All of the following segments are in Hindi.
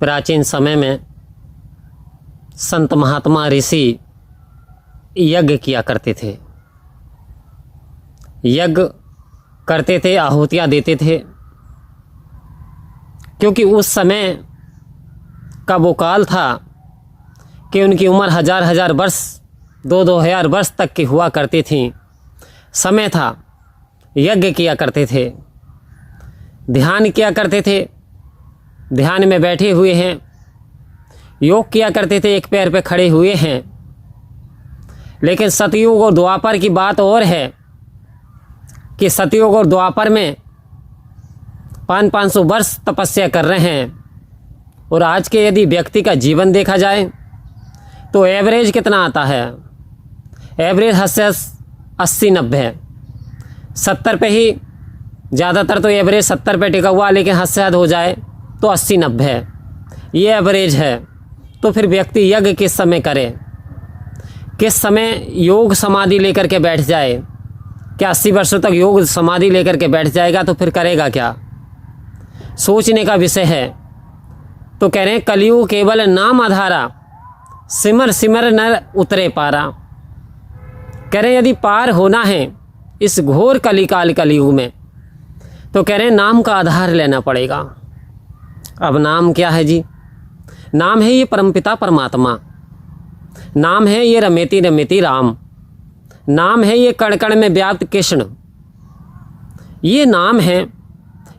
प्राचीन समय में संत महात्मा ऋषि यज्ञ किया करते थे, यज्ञ करते थे, आहुतियाँ देते थे, क्योंकि उस समय का वो काल था कि उनकी उम्र हजार हजार वर्ष, 2-2 हजार वर्ष तक की हुआ करती थी। समय था, यज्ञ किया करते थे, ध्यान किया करते थे, ध्यान में बैठे हुए हैं, योग किया करते थे, एक पैर पे खड़े हुए हैं। लेकिन सतयुग और द्वापर की बात और है कि सतयुग और द्वापर में 500-500 वर्ष तपस्या कर रहे हैं, और आज के यदि व्यक्ति का जीवन देखा जाए तो एवरेज कितना आता है? एवरेज 80-90 है, 70 पे ही ज़्यादातर, तो एवरेज 70 पे टिका हुआ, लेकिन हद से हद हो जाए तो 80-90 है, ये एवरेज है। तो फिर व्यक्ति यज्ञ किस समय करे, किस समय योग समाधि लेकर के बैठ जाए? क्या 80 वर्षों तक योग समाधि लेकर के बैठ जाएगा तो फिर करेगा क्या? सोचने का विषय है। तो कह रहे हैं कलियुग केवल नाम आधारा, सिमर सिमर नर उतरे पारा। कह रहे हैं यदि पार होना है इस घोर कलिकाल कलियुग में, तो कह रहे हैं नाम का आधार लेना पड़ेगा। अब नाम क्या है जी? नाम है ये परमपिता परमात्मा, नाम है ये रमेति रमेति राम, नाम है ये कण कण में व्याप्त कृष्ण, ये नाम है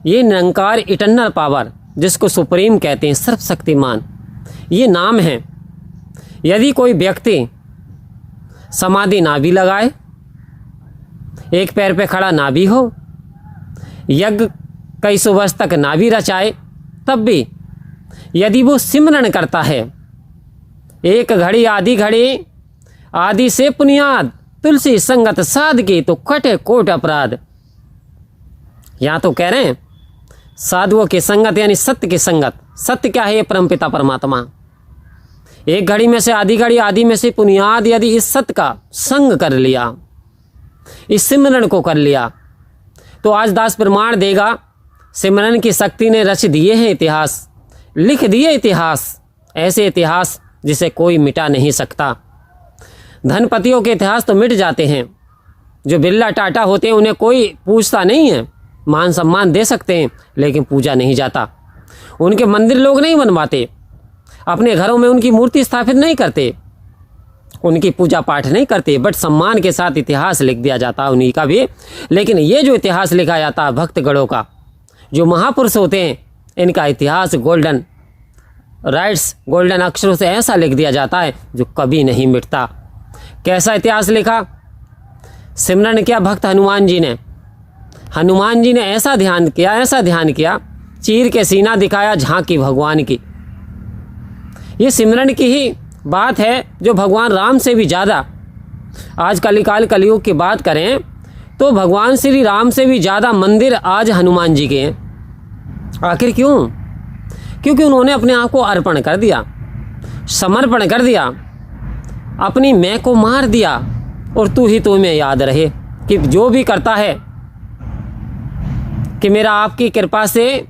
ये निरंकार इटर्नल पावर, जिसको सुप्रीम कहते हैं, सर्वशक्तिमान, ये नाम है। यदि कोई व्यक्ति समाधि ना भी लगाए, एक पैर पे खड़ा ना भी हो, यज्ञ कई सौ वर्ष तक ना भी रचाए, तब भी यदि वो सिमरन करता है, एक घड़ी आधी घड़ी आदि से पुनियाद, तुलसी संगत साध की तो कटे कोट अपराध। यहाँ तो कह रहे हैं साधुओं की संगत यानी सत्य की संगत। सत्य क्या है? ये परमपिता परमात्मा। एक घड़ी में से आधी घड़ी, आदि में से पुनियाद, यदि इस सत्य का संग कर लिया, इस सिमरन को कर लिया, तो आज दास प्रमाण देगा सिमरन की शक्ति ने रच दिए हैं इतिहास, लिख दिए इतिहास, ऐसे इतिहास जिसे कोई मिटा नहीं सकता। धनपतियों के इतिहास तो मिट जाते हैं, जो बिरला टाटा होते हैं उन्हें कोई पूछता नहीं है, मान सम्मान दे सकते हैं लेकिन पूजा नहीं जाता। उनके मंदिर लोग नहीं बनवाते, अपने घरों में उनकी मूर्ति स्थापित नहीं करते, उनकी पूजा पाठ नहीं करते, बट सम्मान के साथ इतिहास लिख दिया जाता उन्हीं का भी। लेकिन ये जो इतिहास लिखा जाता है भक्तगणों का, जो महापुरुष होते हैं, इनका इतिहास गोल्डन राइट्स, गोल्डन अक्षरों से ऐसा लिख दिया जाता है जो कभी नहीं मिटता। कैसा इतिहास लिखा? सिमरन किया भक्त हनुमान जी ने, हनुमान जी ने ऐसा ध्यान किया, ऐसा ध्यान किया, चीर के सीना दिखाया झांकी भगवान की। ये सिमरन की ही बात है जो भगवान राम से भी ज़्यादा, आज कलिकाल कलियुग की बात करें तो भगवान श्री राम से भी ज़्यादा मंदिर आज हनुमान जी के हैं। आखिर क्यों? क्योंकि उन्होंने अपने आप को अर्पण कर दिया, समर्पण कर दिया, अपनी मैं को मार दिया, और तू ही तुम्हें याद रहे कि जो भी करता है कि मेरा आपकी कृपा से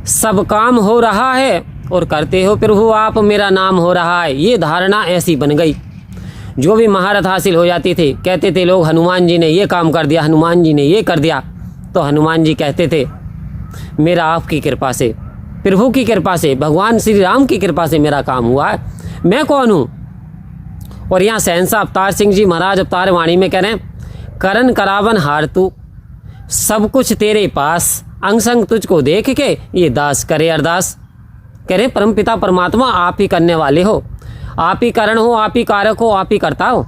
सब काम हो रहा है, और करते हो प्रभु आप मेरा नाम हो रहा है। ये धारणा ऐसी बन गई। जो भी महारत हासिल हो जाती थी, कहते थे लोग हनुमान जी ने ये काम कर दिया, हनुमान जी ने ये कर दिया, तो हनुमान जी कहते थे मेरा आपकी कृपा से, प्रभु की कृपा से, भगवान श्री राम की कृपा से मेरा काम हुआ है, मैं कौन हूँ? और यहाँ सहनसा अवतार सिंह जी महाराज अवतार वाणी में कह रहे हैं करन करावन हार तू, सब कुछ तेरे पास, अंग संग तुझको देख के ये दास करे अरदास। कह रहे परमपिता परमात्मा आप ही करने वाले हो, आप ही कारण हो, आप ही कारक हो, आप ही करता हो।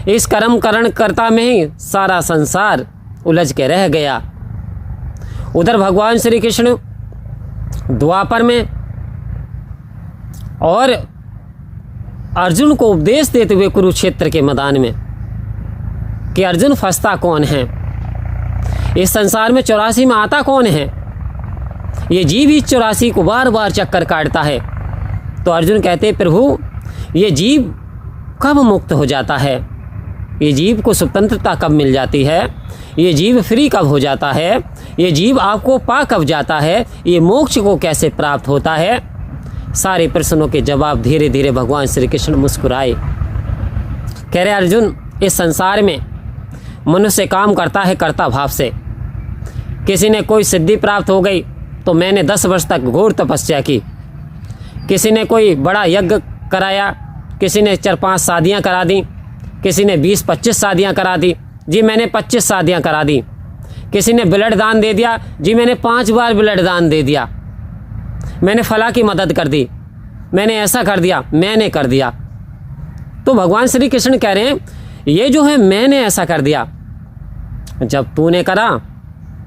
इस कर्म करण कर्ता में ही सारा संसार उलझ के रह गया। उधर भगवान श्री कृष्ण द्वापर में और अर्जुन को उपदेश देते हुए कुरुक्षेत्र के मैदान में कि अर्जुन फंसता कौन है, इस संसार में 84 में आता कौन है, ये जीव ही 84 को बार बार चक्कर काटता है। तो अर्जुन कहते प्रभु ये जीव कब मुक्त हो जाता है, ये जीव को स्वतंत्रता कब मिल जाती है, ये जीव फ्री कब हो जाता है, ये जीव आपको पा कब जाता है, ये मोक्ष को कैसे प्राप्त होता है। सारे प्रश्नों के जवाब धीरे धीरे भगवान श्री कृष्ण मुस्कुराए। कह रहे अर्जुन, इस संसार में मनुष्य काम करता है कर्ता भाव से। किसी ने कोई सिद्धि प्राप्त हो गई तो मैंने 10 वर्ष तक घोर तपस्या की। किसी ने कोई बड़ा यज्ञ कराया, किसी ने 4-5 शादियाँ करा दी, किसी ने 20-25 शादियाँ करा दी, जी मैंने 25 शादियाँ करा दी। किसी ने ब्लड दान दे दिया, जी मैंने 5 बार ब्लड दान दे दिया। मैंने फला की मदद कर दी, मैंने ऐसा कर दिया, मैंने कर दिया। तो भगवान श्री कृष्ण कह रहे हैं ये जो है मैंने ऐसा कर दिया। जब तूने करा,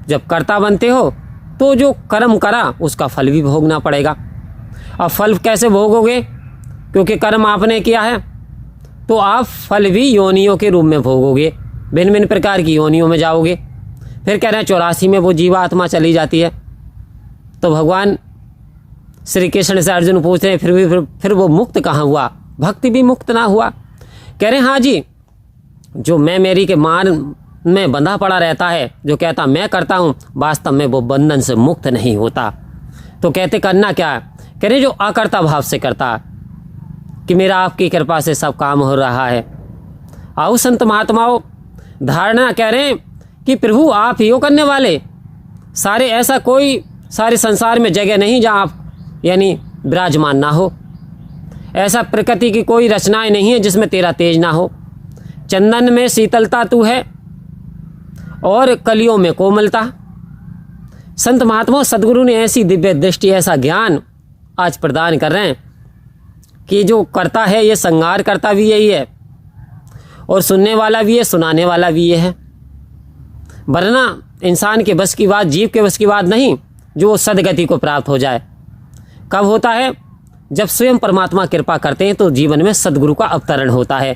जब कर्ता बनते हो तो जो कर्म करा उसका फल भी भोगना पड़ेगा। अब फल कैसे भोगोगे? क्योंकि कर्म आपने किया है तो आप फल भी योनियों के रूप में भोगोगे, भिन्न भिन्न प्रकार की योनियों में जाओगे। फिर कह रहे हैं 84 में वो जीवात्मा चली जाती है। तो भगवान श्री कृष्ण से अर्जुन पूछते हैं फिर वो मुक्त कहाँ हुआ? भक्ति भी मुक्त ना हुआ। कह रहे हैं हाँ जी, जो मैं मेरी के मान में बंधा पड़ा रहता है, जो कहता मैं करता हूँ, वास्तव में वो बंधन से मुक्त नहीं होता। तो कहते करना क्या है? कह रहे जो अकर्ता भाव से करता कि मेरा आपकी कृपा से सब काम हो रहा है। आओ संत महात्माओं, धारणा कह रहे हैं कि प्रभु आप ही हो करने वाले। सारे ऐसा कोई सारे संसार में जगह नहीं जहाँ आप यानी विराजमान ना हो। ऐसा प्रकृति की कोई रचनाएं नहीं है जिसमें तेरा तेज ना हो। चंदन में शीतलता तू है और कलियों में कोमलता। संत महात्मा सदगुरु ने ऐसी दिव्य दृष्टि, ऐसा ज्ञान आज प्रदान कर रहे हैं कि जो करता है ये संहार करता भी यही है और सुनने वाला भी है, सुनाने वाला भी ये है। वरना इंसान के बस की बात, जीव के बस की बात नहीं जो सदगति को प्राप्त हो जाए। कब होता है? जब स्वयं परमात्मा कृपा करते हैं तो जीवन में सदगुरु का अवतरण होता है।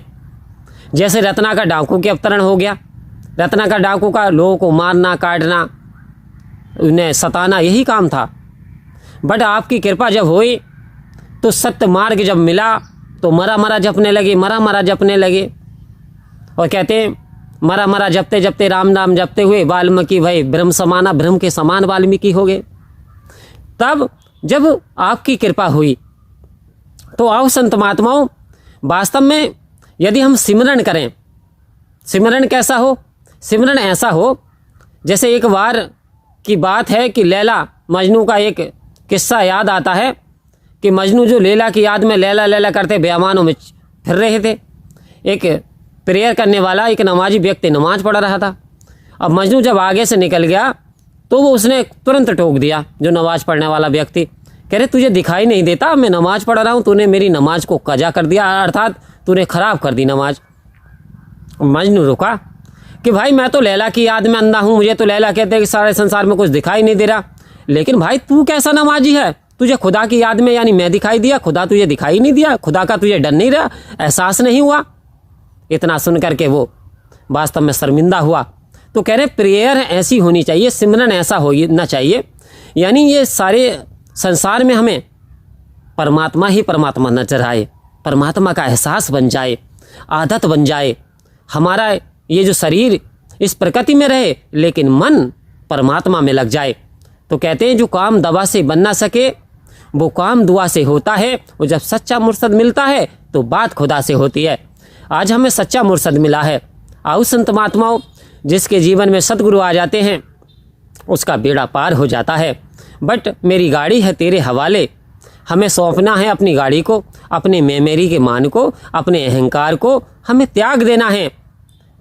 जैसे रत्नाकर डाकू के अवतरण हो गया। रत्नाकर डाकू का लोगों को मारना, काटना, उन्हें सताना यही काम था। बट आपकी कृपा जब हुई तो सत्य मार्ग जब मिला तो मरा मरा जपने लगे, मरा मरा जपने लगे। और कहते हैं मरा मरा जपते जपते राम नाम जपते हुए वाल्मीकि भई ब्रह्म समाना, ब्रह्म के समान वाल्मीकि हो गए। तब जब आपकी कृपा हुई तो आओ संत महात्माओं, वास्तव में यदि हम सिमरन करें, सिमरन कैसा हो? सिमरन ऐसा हो जैसे एक बार की बात है कि लैला मजनू का एक किस्सा याद आता है कि मजनू जो लैला की याद में लैला लैला करते बेईमानों में फिर रहे थे। एक प्रेयर करने वाला एक नमाजी व्यक्ति नमाज पढ़ रहा था। अब मजनू जब आगे से निकल गया तो वो उसने तुरंत टोक दिया जो नमाज पढ़ने वाला व्यक्ति। कह रहे तुझे दिखाई नहीं देता मैं नमाज पढ़ रहा हूँ, तूने मेरी नमाज को कजा कर दिया, अर्थात तूने खराब कर दी नमाज। मजनू रुका कि भाई मैं तो लैला की याद में अंधा हूँ, मुझे तो लैला कहते हैं कि सारे संसार में कुछ दिखाई नहीं दे रहा। लेकिन भाई तू कैसा नमाजी है? तुझे खुदा की याद में यानी मैं दिखाई दिया, खुदा तुझे दिखाई नहीं दिया, खुदा का तुझे डर नहीं रहा, एहसास नहीं हुआ? इतना सुन करके वो वास्तव में शर्मिंदा हुआ। तो कह रहे प्रेयर ऐसी होनी चाहिए, सिमरन ऐसा होना चाहिए, यानी ये सारे संसार में हमें परमात्मा ही परमात्मा नजर आए, परमात्मा का एहसास बन जाए, आदत बन जाए। हमारा ये जो शरीर इस प्रकृति में रहे लेकिन मन परमात्मा में लग जाए। तो कहते हैं जो काम दवा से बन ना सके वो काम दुआ से होता है, और जब सच्चा मुर्शद मिलता है तो बात खुदा से होती है। आज हमें सच्चा मुर्शद मिला है। आओ संत महात्माओं, जिसके जीवन में सतगुरु आ जाते हैं उसका बेड़ा पार हो जाता है। बट मेरी गाड़ी है तेरे हवाले, हमें सौंपना है अपनी गाड़ी को, अपने मेरी के मान को, अपने अहंकार को हमें त्याग देना है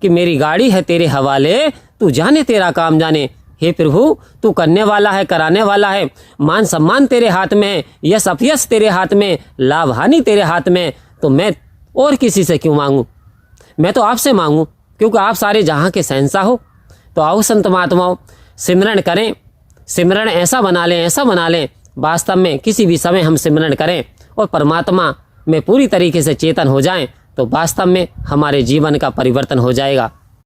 कि मेरी गाड़ी है तेरे हवाले, तू जाने तेरा काम जाने। हे प्रभु तू करने वाला है, कराने वाला है, मान सम्मान तेरे हाथ में है, यश अपयश तेरे हाथ में, लाभ हानि तेरे हाथ में। तो मैं और किसी से क्यों मांगूं? मैं तो आपसे मांगूं क्योंकि आप सारे जहाँ के शहंशाह हो। तो आओ संत महात्माओं, सिमरन करें, सिमरन ऐसा बना लें, ऐसा बना लें वास्तव में किसी भी समय हम सिमरन करें और परमात्मा में पूरी तरीके से चेतन हो जाएं तो वास्तव में हमारे जीवन का परिवर्तन हो जाएगा।